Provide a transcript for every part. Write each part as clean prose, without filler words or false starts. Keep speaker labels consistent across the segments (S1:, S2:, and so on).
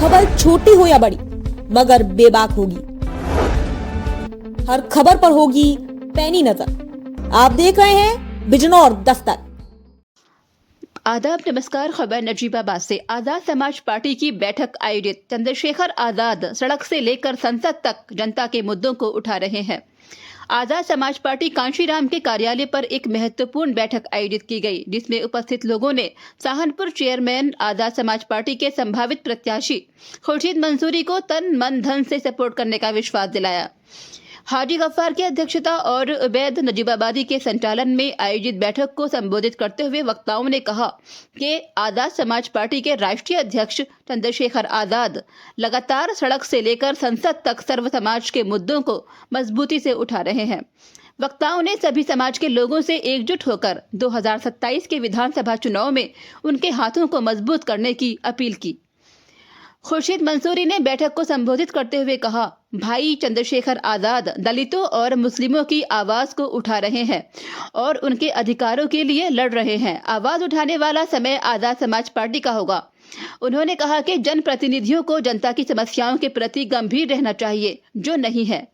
S1: खबर छोटी हो या बड़ी मगर बेबाक होगी। हर खबर पर होगी पैनी नजर। आप देख रहे हैं बिजनौर दस्तक।
S2: आदाब, नमस्कार। खबर नजीबाबाद से। आजाद समाज पार्टी की बैठक आयोजित। चंद्रशेखर आजाद सड़क से लेकर संसद तक जनता के मुद्दों को उठा रहे हैं। आजाद समाज पार्टी कांशीराम के कार्यालय पर एक महत्वपूर्ण बैठक आयोजित की गई, जिसमें उपस्थित लोगों ने सहारनपुर चेयरमैन आजाद समाज पार्टी के संभावित प्रत्याशी खुर्शीद मंसूरी को तन मन धन से सपोर्ट करने का विश्वास दिलाया। हाजी गफ्फार की अध्यक्षता और उबैद नजीबाबादी के संचालन में आयोजित बैठक को संबोधित करते हुए वक्ताओं ने कहा कि आजाद समाज पार्टी के राष्ट्रीय अध्यक्ष चंद्रशेखर आजाद लगातार सड़क से लेकर संसद तक सर्व समाज के मुद्दों को मजबूती से उठा रहे हैं। वक्ताओं ने सभी समाज के लोगों से एकजुट होकर 2027 के विधानसभा चुनाव में उनके हाथों को मजबूत करने की अपील की। खुर्शीद मंसूरी ने बैठक को संबोधित करते हुए कहा, भाई चंद्रशेखर आजाद दलितों और मुस्लिमों की आवाज को उठा रहे हैं और उनके अधिकारों के लिए लड़ रहे हैं। आवाज उठाने वाला समय आजाद समाज पार्टी का होगा। उन्होंने कहा कि जनप्रतिनिधियों को जनता की समस्याओं के प्रति गंभीर रहना चाहिए, जो नहीं है।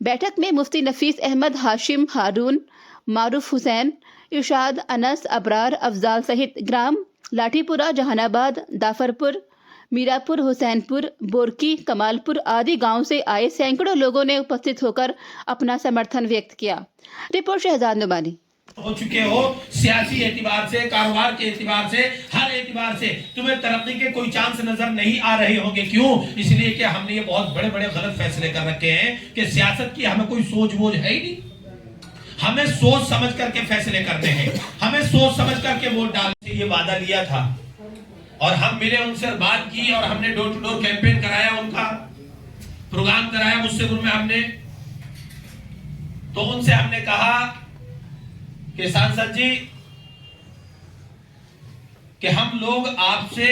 S2: बैठक में मुफ्ती नफीस अहमद, हाशिम, हारून, मारूफ हुसैन, इरशाद, अनस, अबरार, अफजाल सहित ग्राम लाठीपुरा, जहानाबाद, दाफरपुर, मीरापुर, हुसैनपुर, बोरकी, कमालपुर आदि गांव से आए सैकड़ों लोगों ने उपस्थित होकर अपना समर्थन व्यक्त किया। रिपोर्ट शहजाद नुमानी।
S3: हो चुके हो, सियासी एतबार से, कारोबार के एतबार से, हर एतबार से तुम्हें तरक्की के कोई चांस नजर नहीं आ रहे होंगे। क्यों? इसलिए कि हमने ये बहुत बड़े बड़े गलत फैसले कर रखे हैं कि सियासत की हमें कोई सोच बोझ है ही नहीं। हमें सोच समझ करके फैसले करने हैं, हमें सोच समझ करके वोट डालने। ये वादा लिया था और हम मिले, उनसे बात की और हमने डोर टू डोर कैंपेन कराया, उनका प्रोग्राम कराया मुझसे में हमने। तो उनसे हमने कहा कि सांसद जी कि हम लोग आपसे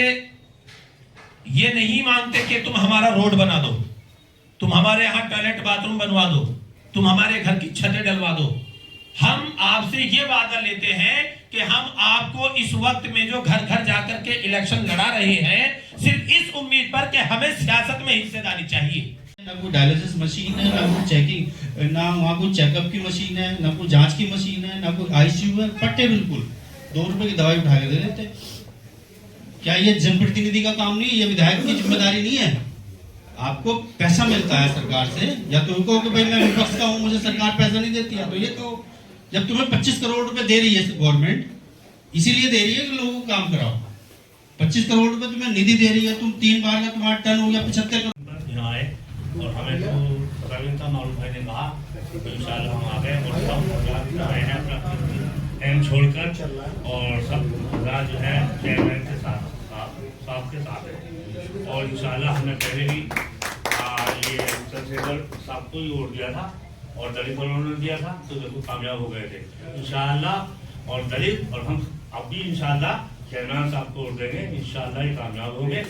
S3: ये नहीं मांगते कि तुम हमारा रोड बना दो, तुम हमारे यहां टॉयलेट बाथरूम बनवा दो, तुम हमारे घर की छतें डलवा दो। हम आपसे ये वादा लेते हैं कि हम आपको इस वक्त में जो घर घर जाकर के इलेक्शन लड़ा रहे हैं, सिर्फ इस उम्मीद पर कि हमें सियासत में हिस्सेदारी चाहिए।
S4: ना कोई डायलिसिस मशीन है, ना कोई चेकिंग, ना वहाँ कोई चेकअप की मशीन है, ना कोई जांच की मशीन है, ना कोई आईसीयू है। पट्टे बिल्कुल 2 रुपए की दवाई उठा के दे देते। क्या ये जनप्रतिनिधि का काम नहीं है? ये विधायक की जिम्मेदारी नहीं है? आपको पैसा मिलता है सरकार से, या तो कहो कि भाई मैं विपक्ष का हूँ, मुझे सरकार पैसा नहीं देती है, तो ये कहो। जब तुम्हें 25 करोड़ रुपए दे रही है गवर्नमेंट, इसीलिए दे रही है कि लोगों को काम कराओ। 25 करोड़ रुपए तुम्हें निधि दे रही है, तुम 3 बार का तुम्हारा टर्न हो गया 75 करोड़।
S5: यहाँ आए और हमें तो पता नहीं था, मारूफ भाई ने कहा तो इंशाल्लाह हम आ गए और सब आए हैं अपना एम छोड़कर, और सब जो है चेयरमैन के साथ के साथ है। और इंशाल्लाह हमने पहले भी ये चंद्रशेखर साहब को ही वोट दिया था और दलित वालों ने दिया था, तो देखो कामयाब हो गए थे इंशाल्लाह। और दलित और हम अब भी इंशाल्लाह चेयरमैन साहब को वोट देंगे, इंशाल्लाह ये कामयाब होंगे।